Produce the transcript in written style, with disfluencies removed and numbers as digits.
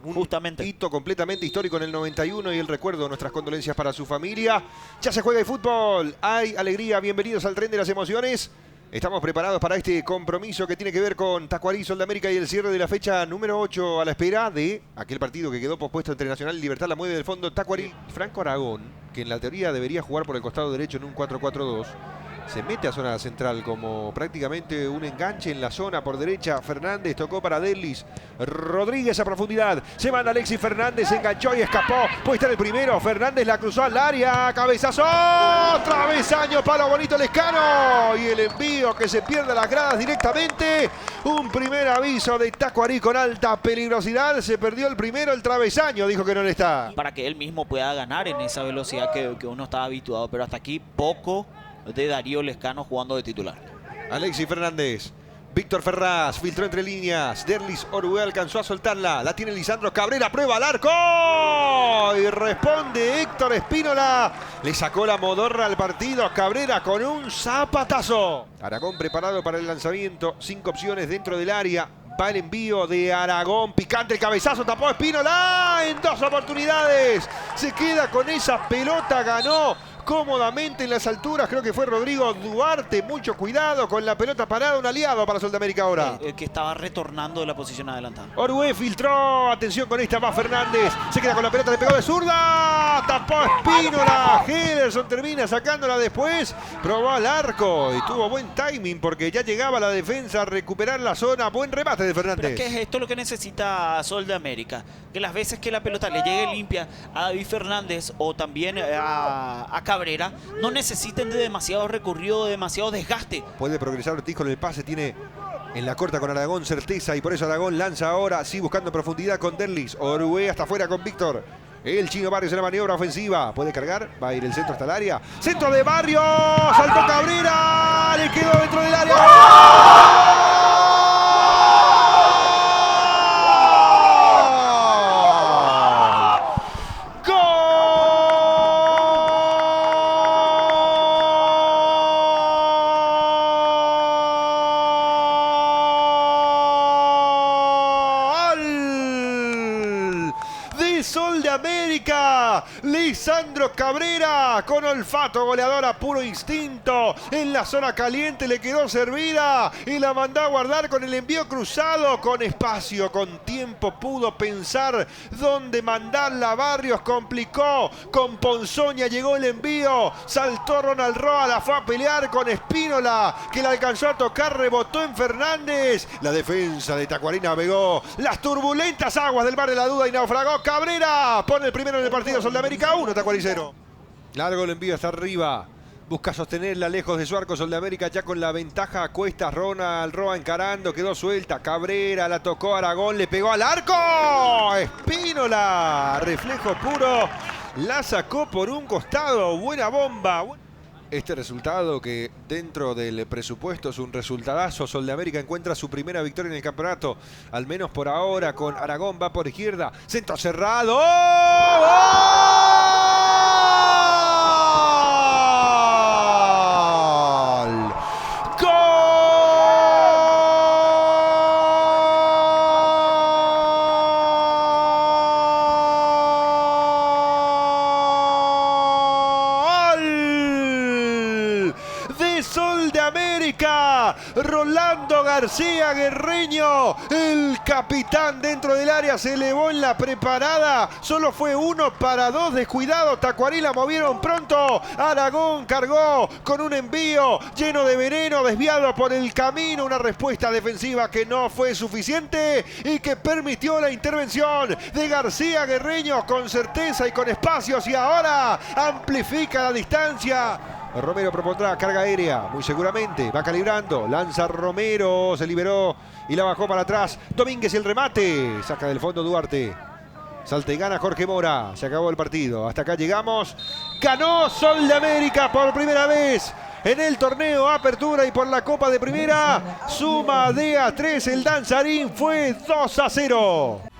Justamente. Hito completamente histórico en el 91 y el recuerdo, nuestras condolencias para su familia. Ya se juega el fútbol, hay alegría, bienvenidos al tren de las emociones. Estamos preparados para este compromiso que tiene que ver con Tacuarí, Sol de América y el cierre de la fecha número 8 a la espera de aquel partido que quedó pospuesto entre Nacional y Libertad. La mueve del fondo Tacuarí. Franco Aragón, que en la teoría debería jugar por el costado derecho en un 4-4-2. Se mete a zona central como prácticamente un enganche en la zona por derecha. Fernández tocó para Derlis. Rodríguez a profundidad. Se manda Alexis Fernández, se enganchó y escapó. Puede estar el primero. Fernández la cruzó al área. Cabezazo. Travesaño, palo bonito Lescano. Y el envío que se pierde a las gradas directamente. Un primer aviso de Tacuarí con alta peligrosidad. Se perdió el primero, el travesaño. Dijo que no le está. Para que él mismo pueda ganar en esa velocidad que uno estaba habituado. Pero hasta aquí poco de Darío Lescano jugando de titular. Alexis Fernández. Víctor Ferraz filtró entre líneas. Derlis Orué alcanzó a soltarla. La tiene Lisandro Cabrera. Prueba al arco. Y responde Héctor Espínola. Le sacó la modorra al partido a Cabrera con un zapatazo. Aragón preparado para el lanzamiento. 5 opciones dentro del área. Va el envío de Aragón. Picante el cabezazo. Tapó Espínola. En 2 oportunidades. Se queda con esa pelota. Ganó cómodamente en las alturas, creo que fue Rodrigo Duarte. Mucho cuidado con la pelota parada, un aliado para Sol de América ahora. Que estaba retornando de la posición adelantada. Orué filtró, atención con esta, va Fernández. Se queda con la pelota, le pegó de zurda. Tapó Espínola. Henderson termina sacándola después. Probó al arco y tuvo buen timing porque ya llegaba la defensa a recuperar la zona. Buen remate de Fernández. Pero es que esto es lo que necesita Sol de América. Que las veces que la pelota le llegue limpia a David Fernández o también a Cabrera, no necesiten de demasiado recorrido, de demasiado desgaste. Puede progresar Ortiz con el pase, tiene en la corta con Aragón certeza y por eso Aragón lanza ahora, sí, buscando profundidad con Derlis. Orué hasta afuera con Víctor. El Chino Barrios en la maniobra ofensiva. Puede cargar, va a ir el centro hasta el área. Centro de Barrios, saltó Cabrera, le quedó dentro del área. Sol de América, Lisandro Cabrera con olfato goleador a puro instinto, en la zona caliente le quedó servida y la mandó a guardar con el envío cruzado, con espacio, con tiempo, pudo pensar dónde mandarla. Barrios complicó, con Ponzoña llegó el envío, saltó Ronald Roa, la fue a pelear con Espínola, que la alcanzó a tocar, rebotó en Fernández, la defensa de Tacuarí navegó las turbulentas aguas del mar de la duda y naufragó. Cabrera pone el primero en el partido. Sol de América 1, Tacuarí 0. Largo el envío hasta arriba. Busca sostenerla lejos de su arco. Sol de América ya con la ventaja a cuestas. Ronald Roa encarando. Quedó suelta. Cabrera la tocó Aragón. Le pegó al arco. Espínola. Reflejo puro. La sacó por un costado. Buena bomba. Este resultado que dentro del presupuesto es un resultadazo. Sol de América encuentra su primera victoria en el campeonato, al menos por ahora, con Aragón. Va por izquierda, centro cerrado. Sol de América, Rolando García Guerreño, el capitán dentro del área, se elevó en la preparada, solo fue 1 para 2, descuidado, Tacuarí la movieron pronto, Aragón cargó con un envío lleno de veneno, desviado por el camino, una respuesta defensiva que no fue suficiente y que permitió la intervención de García Guerreño con certeza y con espacios, y ahora amplifica la distancia. Romero propondrá carga aérea, muy seguramente, va calibrando, lanza Romero, se liberó y la bajó para atrás. Domínguez el remate, saca del fondo Duarte. Salta y gana Jorge Mora, se acabó el partido. Hasta acá llegamos, ganó Sol de América por primera vez en el torneo Apertura y por la Copa de Primera. Suma de a 3, el danzarín fue 2-0.